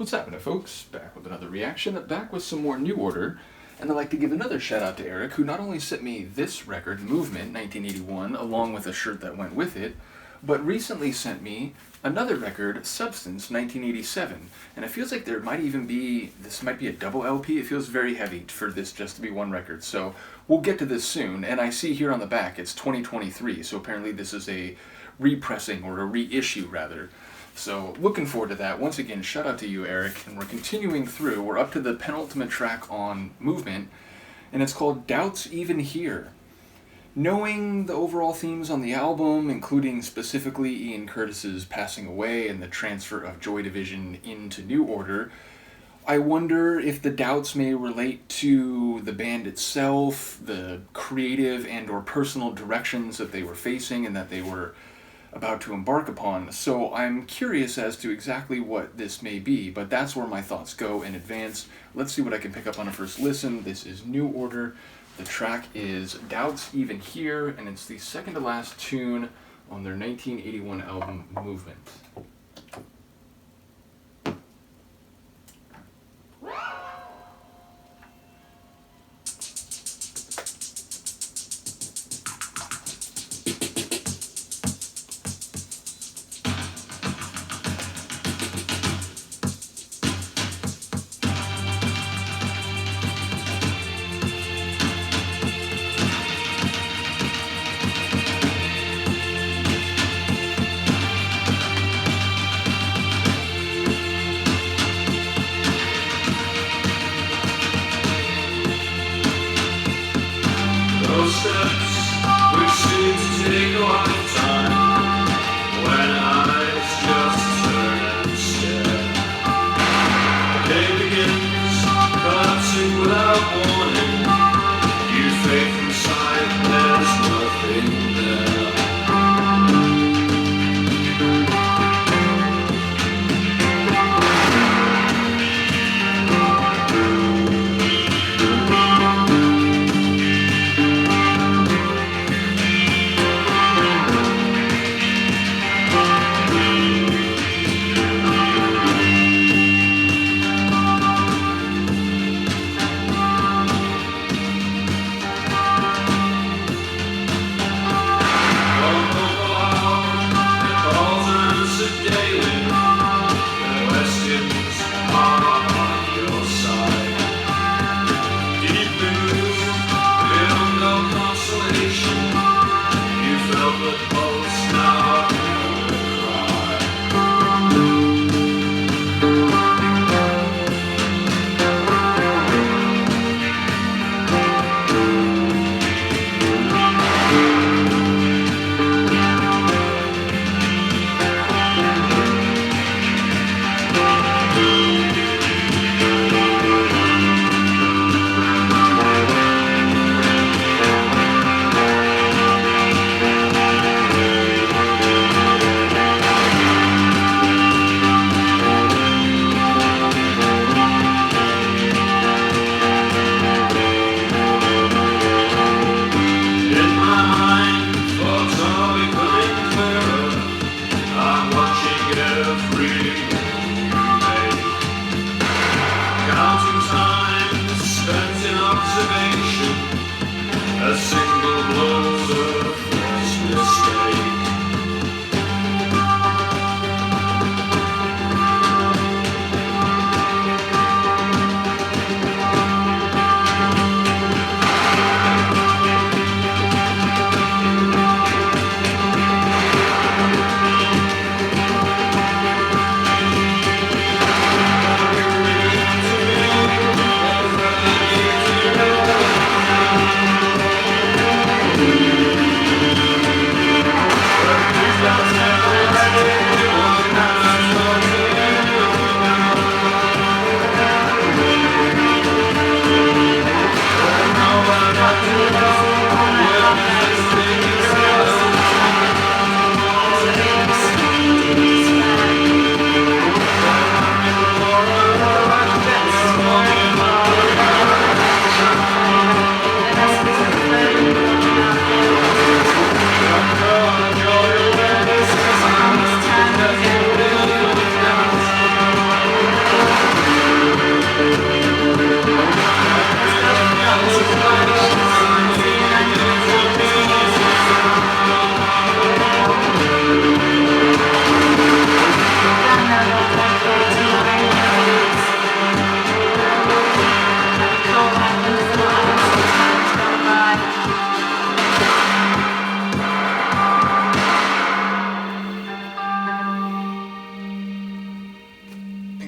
What's happening, folks? Back with another reaction, back with some more New Order, and I'd like to give another shout out to Erik, who not only sent me this record, Movement, 1981, along with a shirt that went with it, but recently sent me another record, Substance, 1987. And it feels like there might even be, this might be a double LP. It feels very heavy for this just to be one record. So we'll get to this soon. And I see here on the back, it's 2023. So apparently this is a repressing, or a reissue rather. So looking forward to that. Once again, shout out to you, Erik. And we're continuing through. We're up to the penultimate track on Movement, and it's called Doubts Even Here. Knowing the overall themes on the album, including specifically Ian Curtis's passing away and the transfer of Joy Division into New Order, I wonder if the doubts may relate to the band itself, the creative and or personal directions that they were facing and that they were about to embark upon. So I'm curious as to exactly what this may be, but that's where my thoughts go in advance. Let's see what I can pick up on a first listen. This is New Order. The track is Doubts Even Here, and it's the second to last tune on their 1981 album, Movement.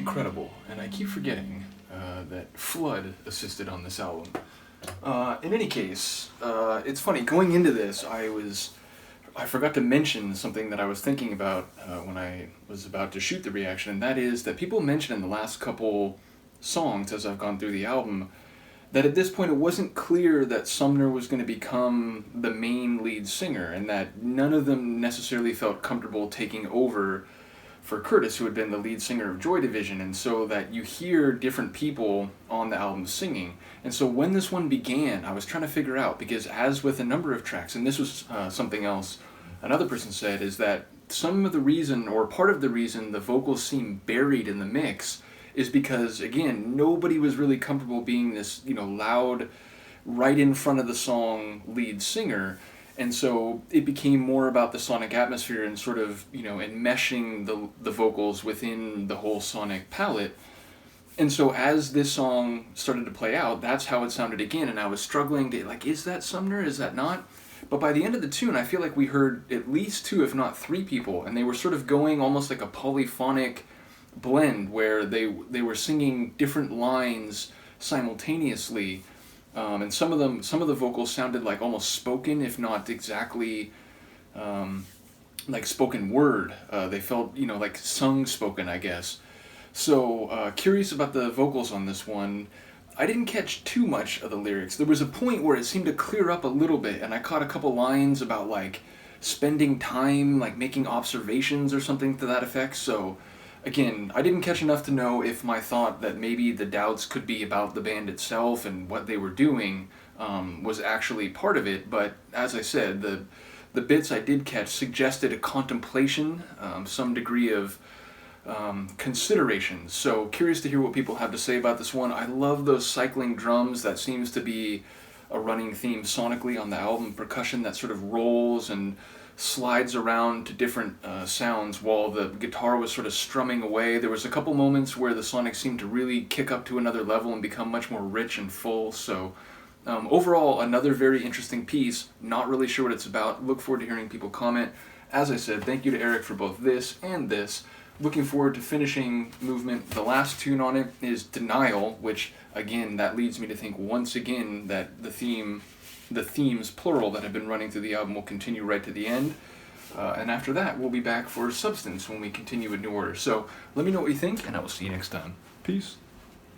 incredible, and I keep forgetting that Flood assisted on this album. In any case, it's funny, going into this, I forgot to mention something that I was thinking about when I was about to shoot the reaction, and that is that people mentioned in the last couple songs as I've gone through the album that at this point it wasn't clear that Sumner was going to become the main lead singer, and that none of them necessarily felt comfortable taking over for Curtis, who had been the lead singer of Joy Division, and so that you hear different people on the album singing. And so when this one began, I was trying to figure out, because as with a number of tracks, and this was something else another person said, is that some of the reason, or part of the reason, the vocals seem buried in the mix is because, again, nobody was really comfortable being this, loud, right in front of the song lead singer. And so it became more about the sonic atmosphere and sort of, enmeshing the vocals within the whole sonic palette. And so as this song started to play out, that's how it sounded again. And I was struggling to, is that Sumner? Is that not? But by the end of the tune, I feel like we heard at least two, if not three people. And they were sort of going almost like a polyphonic blend where they were singing different lines simultaneously. And some of the vocals sounded like almost spoken, if not exactly like spoken word. They felt, like sung spoken, I guess. So curious about the vocals on this one. I didn't catch too much of the lyrics. There was a point where it seemed to clear up a little bit, and I caught a couple lines about spending time, making observations or something to that effect. So again, I didn't catch enough to know if my thought that maybe the doubts could be about the band itself and what they were doing was actually part of it. But as I said, the bits I did catch suggested a contemplation, some degree of consideration. So curious to hear what people have to say about this one. I love those cycling drums. That seems to be a running theme sonically on the album. Percussion that sort of rolls and slides around to different sounds while the guitar was sort of strumming away. There was a couple moments where the sonic seemed to really kick up to another level and become much more rich and full. So overall, another very interesting piece. Not really sure what it's about. Look forward to hearing people comment. As I said, thank you to Erik for both this and this. Looking forward to finishing Movement. The last tune on it is Denial, which again, that leads me to think once again that the themes, plural, that have been running through the album will continue right to the end. And after that, we'll be back for Substance when we continue in New Order. So let me know what you think, and I will see you next time. Peace.